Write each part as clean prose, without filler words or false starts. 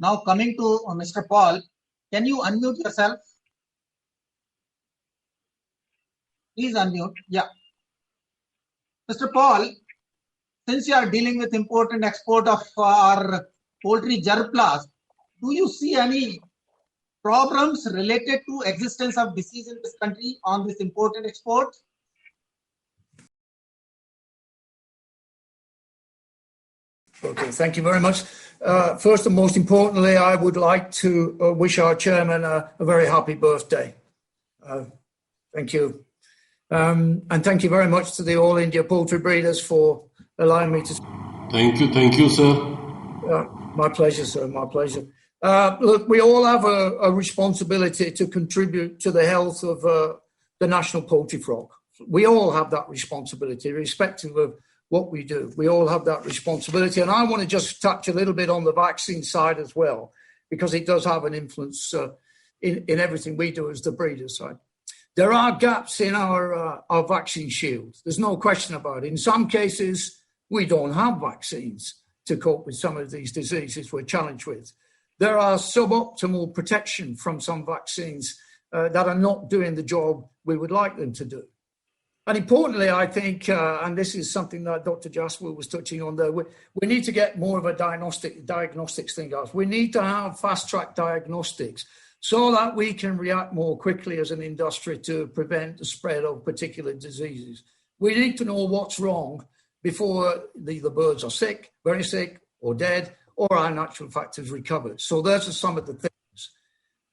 Now coming to Mr. Paul, can you unmute yourself? Please unmute. Yeah. Mr. Paul, since you are dealing with import and export of our poultry germplasm, do you see any problems related to existence of disease in this country on this import and export? Okay, thank you very much. First and most importantly, I would like to wish our chairman a very happy birthday. Thank you. And thank you very much to the All India Poultry Breeders for allowing me to... Thank you, sir. My pleasure, sir, my pleasure. Look, we all have a responsibility to contribute to the health of the national poultry flock. We all have that responsibility, irrespective of what we do. We all have that responsibility. And I want to just touch a little bit on the vaccine side as well, because it does have an influence in everything we do as the breeder side. There are gaps in our vaccine shield. There's no question about it. In some cases, we don't have vaccines to cope with some of these diseases we're challenged with. There are suboptimal protection from some vaccines that are not doing the job we would like them to do. And importantly, I think, and this is something that Dr. Jaswal was touching on there, we need to get more of a diagnostics thing, guys. We need to have fast-track diagnostics so that we can react more quickly as an industry to prevent the spread of particular diseases. We need to know what's wrong before the birds are sick, very sick, or dead, or our natural factors recovered. So those are some of the things.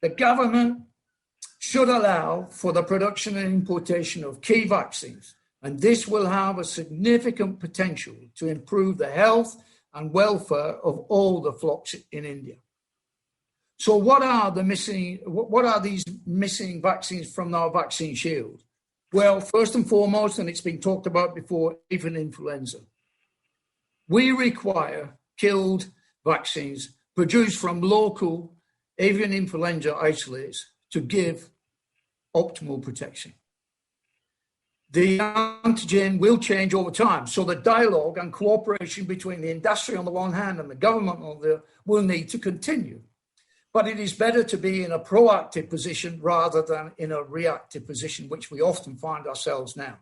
The government should allow for the production and importation of key vaccines, and this will have a significant potential to improve the health and welfare of all the flocks in India. So what are these missing vaccines from our vaccine shield? Well, first and foremost, and it's been talked about before, avian influenza. We require killed vaccines produced from local avian influenza isolates to give optimal protection. The antigen will change over time, so the dialogue and cooperation between the industry on the one hand and the government on the other will need to continue. But it is better to be in a proactive position rather than in a reactive position, which we often find ourselves now.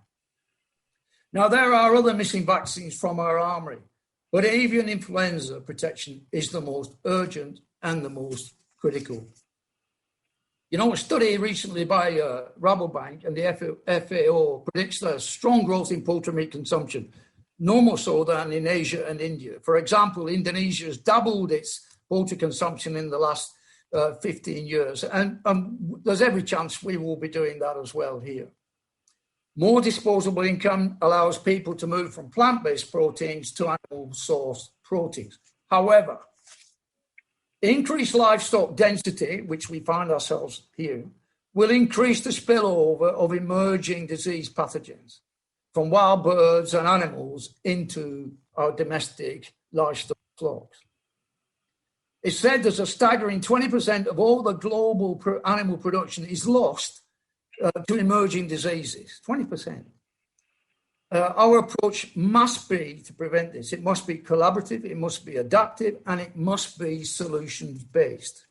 Now, there are other missing vaccines from our armory, but avian influenza protection is the most urgent and the most critical. You know, a study recently by Rabobank and the FAO predicts a strong growth in poultry meat consumption, no more so than in Asia and India. For example, Indonesia has doubled its poultry consumption in the last 15 years, and there's every chance we will be doing that as well here. More disposable income allows people to move from plant-based proteins to animal-sourced proteins. However, increased livestock density, which we find ourselves here, will increase the spillover of emerging disease pathogens from wild birds and animals into our domestic livestock flocks. It's said there's a staggering 20% of all the global animal production is lost to emerging diseases, 20%. Our approach must be to prevent this. It must be collaborative, it must be adaptive, and it must be solutions-based.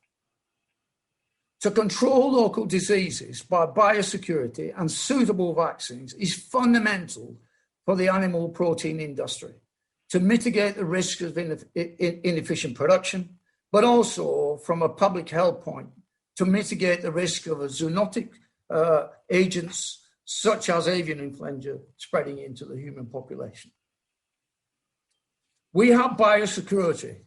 To control local diseases by biosecurity and suitable vaccines is fundamental for the animal protein industry to mitigate the risk of inefficient production, but also from a public health point to mitigate the risk of a zoonotic agents such as avian influenza spreading into the human population. We have biosecurity,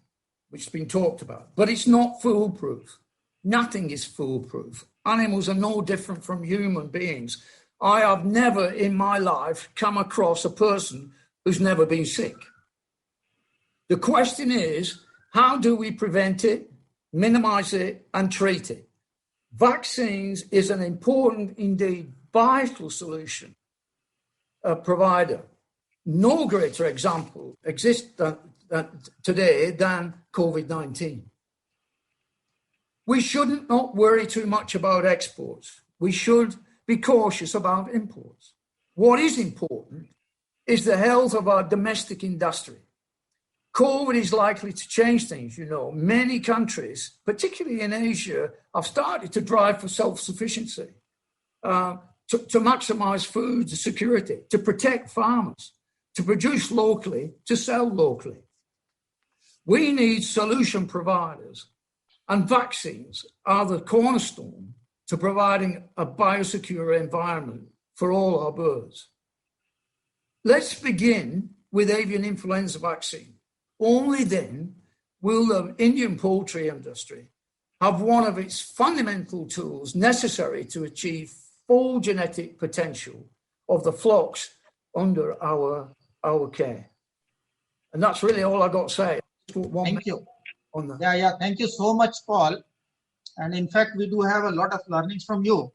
which has been talked about, but it's not foolproof. Nothing is foolproof. Animals are no different from human beings. I have never in my life come across a person who's never been sick. The question is, how do we prevent it, minimize it, and treat it? Vaccines is an important, indeed vital solution provider. No greater example exists today than COVID-19. We shouldn't not worry too much about exports. We should be cautious about imports. What is important is the health of our domestic industry. COVID is likely to change things, you know. Many countries, particularly in Asia, have started to drive for self-sufficiency, to maximize food security, to protect farmers, to produce locally, to sell locally. We need solution providers, and vaccines are the cornerstone to providing a biosecure environment for all our birds. Let's begin with avian influenza vaccine. Only then will the Indian poultry industry have one of its fundamental tools necessary to achieve full genetic potential of the flocks under our care. And that's really all I got to say. Thank you. Thank you so much, Paul. And in fact, we do have a lot of learnings from you.